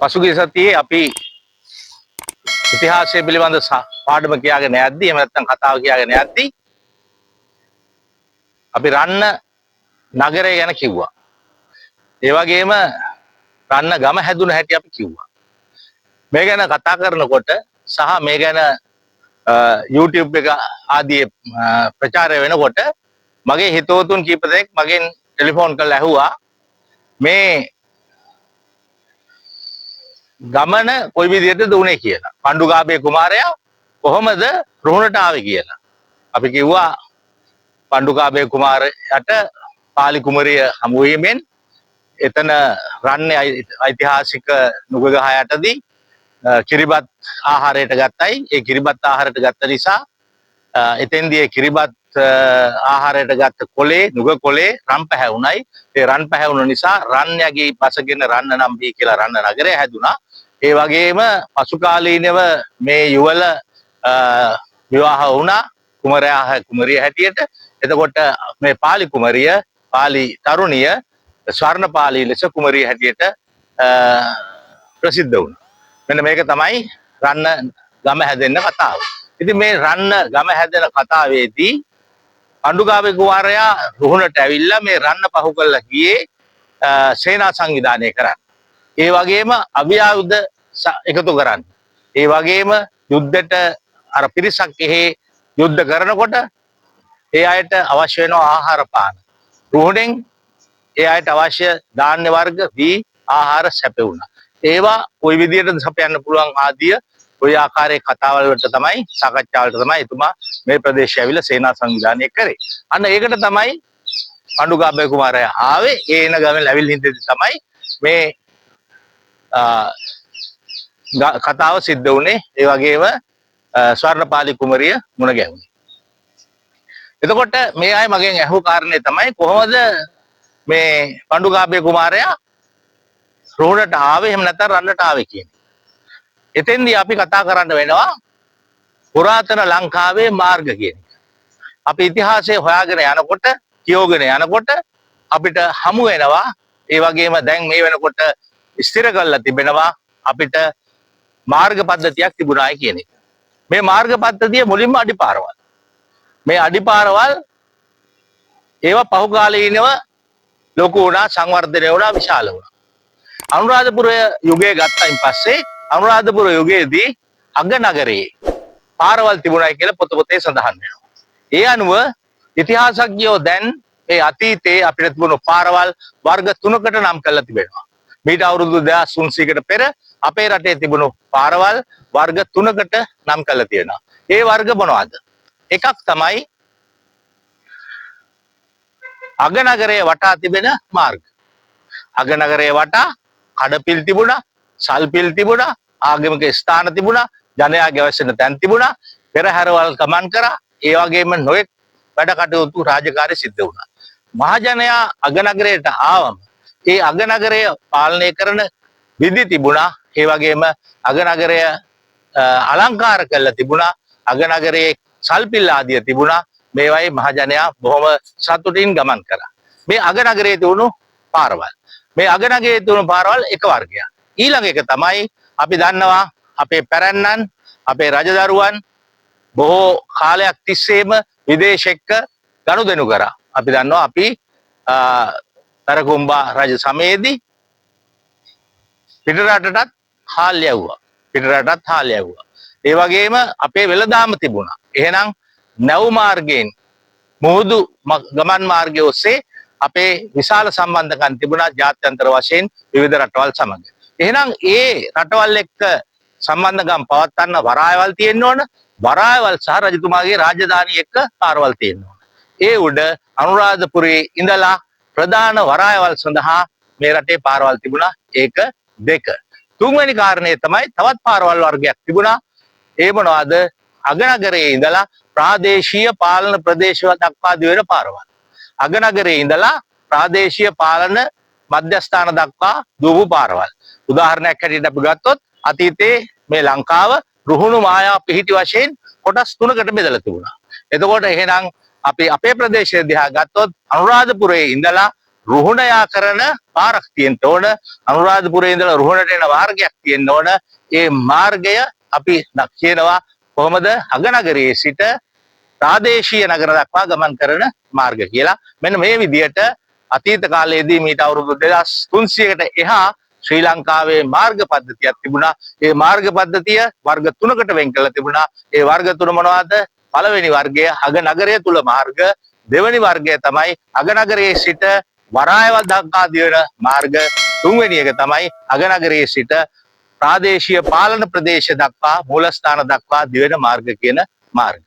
පසුගිය සතියේ අපි ඉතිහාසය පිළිබඳ පාඩම කියාගෙන යද්දී එහෙම නැත්නම් කතාව කියාගෙන යද්දී අපි රන්න නගරය ගැන කිව්වා. ඒ වගේම රන්න ගම හැදුන හැටි අපි කිව්වා. මේ ගැන කතා කරනකොට සහ මේ ගැන YouTube එක ආදී ප්‍රචාරය වෙනකොට මගේ හිතවතුන් කීප දෙනෙක් මගෙන් ටෙලිෆෝන් කරලා ඇහුවා මේ ගමන කොයි විදිහටද උනේ කියලා. පණ්ඩුගාබේ කුමාරයා කොහොමද රුහුණට ආවේ කියලා. අපි කිව්වා පණ්ඩුගාබේ කුමාරයාට පාලි කුමරිය හමු වීමෙන් එතන රන්නේ ඓතිහාසික නුගගහ යටදී කිරිබත් ආහාරයට ගත්තයි. ඒ කිරිබත් ආහාරයට ගත්ත නිසා එතෙන්දී ඒ කිරිබත් ආහාරයට ගත්ත කොලේ නුග කොලේ රන් පැහැවුණයි. ඒ රන් පැහැවුණු නිසා රන්යගේ පසගෙන රන්න නම් බී කියලා රන්න නගරය හැදුනා. ඒ වගේම පසු කාලීනව මේ යුවල විවාහ වුණා කුමරයා කුමරිය හැටියට. එතකොට මේ පාලි කුමරිය පාලි තරුණිය ස්වර්ණපාලි ලෙස කුමරිය හැටියට ප්‍රසිද්ධ වුණා. මෙන්න මේක තමයි රන්න ගම හැදෙන්න කතාව. ඉතින් මේ රන්න ගම හැදෙන කතාවේදී පණ්ඩුගාබේ කුමාරයා රුහුණට ඇවිල්ලා මේ රන්න පහු කරලා ගියේ සේනා සංවිධානය කරන්න. ඒ වගේම අභිආයුධ එකතු කරන්න. ඒ වගේම යුද්ධයට අර පිරිසක් එහෙ යුද්ධ කරනකොට ඒ අයට අවශ්‍ය වෙන ආහාර පාන. රුහුණෙන් ඒ අයට අවශ්‍ය ධාන්‍ය වර්ග වී ආහාර සැපෙවුණා. ඒවා කොයි විදිහටද සපයන්න පුළුවන් ආදිය ඔය ආකාරයේ කතාවල් වලට තමයි සාකච්ඡාවලට තමයි එතුමා මේ ප්‍රදේශය ඇවිල්ලා සේනා සංවිධානය කරේ. අන්න ඒකට තමයි පණ්ඩුගාබේ කුමාරයා ආවේ. ඒ එන ගමෙන් ඇවිල්ලා හින්දේදී තමයි මේ කතාව සිද්ධ වුණේ. ඒ වගේම ස්වර්ණපාලි කුමරිය මුණ ගැහුණේ. එතකොට මේ අය මගෙන් අහුව කාරණේ තමයි කොහොමද මේ පණ්ඩුගාබේ කුමාරයා රුහුණට ආවේ එහෙම නැත්නම් රන්නට ආවේ කියන්නේ. එතෙන්දී අපි කතා කරන්න වෙනවා පුරාතන ලංකාවේ මාර්ග කියන එක. අපි ඉතිහාසය හොයාගෙන යනකොට කියෝගෙන යනකොට අපිට හමු වෙනවා ඒ වගේම දැන් මේ වෙනකොට ස්ථිර කරලා තිබෙනවා අපිට මාර්ග පද්ධතියක් තිබුණායි කියන එක. මේ මාර්ග පද්ධතිය මුලින්ම අඩිපාරවල්. මේ අඩිපාරවල් ඒවා පහුකාලීනව ලොකු වුණා, සංවර්ධනය වුණා, විශාල වුණා. අනුරාධපුර යුගයේ ගත්තයින් පස්සේ අනුරාධපුර යුගයේදී අගනගරයේ පාරවල් තිබුණයි කියලා පොතේ සඳහන් වෙනවා. ඒ අනුව ඉතිහාසඥයෝ දැන් මේ අතීතයේ අපිට තිබුණු පාරවල් වර්ග 3කට නම් කරලා තිබෙනවා. මීට අවුරුදු 2300කට පෙර අපේ රටේ තිබුණු පාරවල් වර්ග 3කට නම් කරලා තියෙනවා. ඒ වර්ග මොනවද? එකක් තමයි අගනගරයේ වටා තිබෙන මාර්ග. අගනගරයේ වටා කඩපිල් තිබුණා, සල්පිල් තිබුණා, ආගමික ස්ථාන තිබුණා, ජනයාගේ අවශ්‍යන තැන් තිබුණා, පෙරහැරවල් ගමන් කරා, ඒ වගේම නොයෙක් වැඩ කටයුතු රාජකාරී සිද්ධ වුණා. මහජනයා අගනගරයට ආවම ඒ අගනගරය පාලනය කරන විධි තිබුණා. ඒ වගේම අගනගරය අලංකාර කරලා තිබුණා. අගනගරයේ සල්පිල් ආදිය තිබුණා. මේවයි මහජනයා බොහොම සතුටින් ගමන් කරා. මේ අගනගරයේ තිබුණු පාරවල්. මේ අගනගරයේ තිබුණු පාරවල් එක වර්ගයක්. ඊළඟ එක තමයි අපි දන්නවා අපේ පැරැන්නන්, අපේ රජදරුවන් බොහෝ කාලයක් තිස්සේම විදේශ එක්ක ගනුදෙනු කරා. අපි දන්නවා අපි තරකුම්බා රජ සමයේදී පිටරටටත් හාල් යවුවා. පිටරටටත් හාල් යවුවා. ඒ වගේම අපේ වෙළඳාම තිබුණා. එහෙනම් නැව් මාර්ගයෙන් මුහුදු ගමන් මාර්ගය ඔස්සේ අපේ විශාල සම්බන්ධකම් තිබුණා ජාත්‍යන්තර වශයෙන් විවිධ රටවල් සමග. එහෙනම් ඒ රටවල් එක්ක සම්බන්ධකම් පවත්වන්න වරායවල් තියෙන්න ඕන. වරායවල් සහ රජතුමාගේ රාජධානිය එක්ක පාරවල් තියෙන්න ඕන. ඒ උඩ අනුරාධපුරයේ ඉඳලා ප්‍රධාන වරායවල් සඳහා මේ රටේ පාරවල් තිබුණා. ඒක 2. තුන්වෙනි කාරණේ තමයි තවත් පාරවල් වර්ගයක් තිබුණා. ඒ මොනවාද? අගනගරයේ ඉඳලා ප්‍රාදේශීය පාලන ප්‍රදේශවල දක්වා දිවෙන පාරවල්. අගනගරයේ ඉඳලා ප්‍රාදේශීය පාලන මධ්‍යස්ථාන දක්වා දුවපු පාරවල්. උදාහරණයක් හැටියට අපි ගත්තොත් අතීතයේ මේ ලංකාව රුහුණු මායා පිහිටි වශයෙන් කොටස් 3කට බෙදලා තිබුණා. එතකොට එහෙනම් අපි අපේ ප්‍රදේශය දිහා ගත්තොත් අනුරාධපුරයේ ඉඳලා රුහුණයා කරන පාරක් තියෙන්න ඕන. අනුරාධපුරේ ඉඳලා රුහුණට එන මාර්ගයක් තියෙන්න ඕන. ඒ මාර්ගය අපි කියනවා කොහොමද අගනගරයේ සිට ප්‍රාදේශීය නගර දක්වා ගමන් කරන මාර්ග කියලා. මෙන්න මේ විදිහට අතීත කාලයේදී මීට අවුරුදු 2300කට එහා ශ්‍රී ලංකාවේ මාර්ග පද්ධතියක් තිබුණා. ඒ මාර්ග පද්ධතිය වර්ග 3කට වෙන් කරලා තිබුණා. ඒ වර්ග 3 මොනවද? පළවෙනි වර්ගය අගනගරය තුල මාර්ග, දෙවෙනි වර්ගය තමයි අගනගරයේ සිට වරායවල් දක්වා දිවෙන මාර්ග, තුන්වෙනි එක තමයි අගනගරයේ සිට ප්‍රාදේශීය පාලන ප්‍රදේශ දක්වා මූලස්ථාන දක්වා දිවෙන මාර්ග කියන මාර්ග.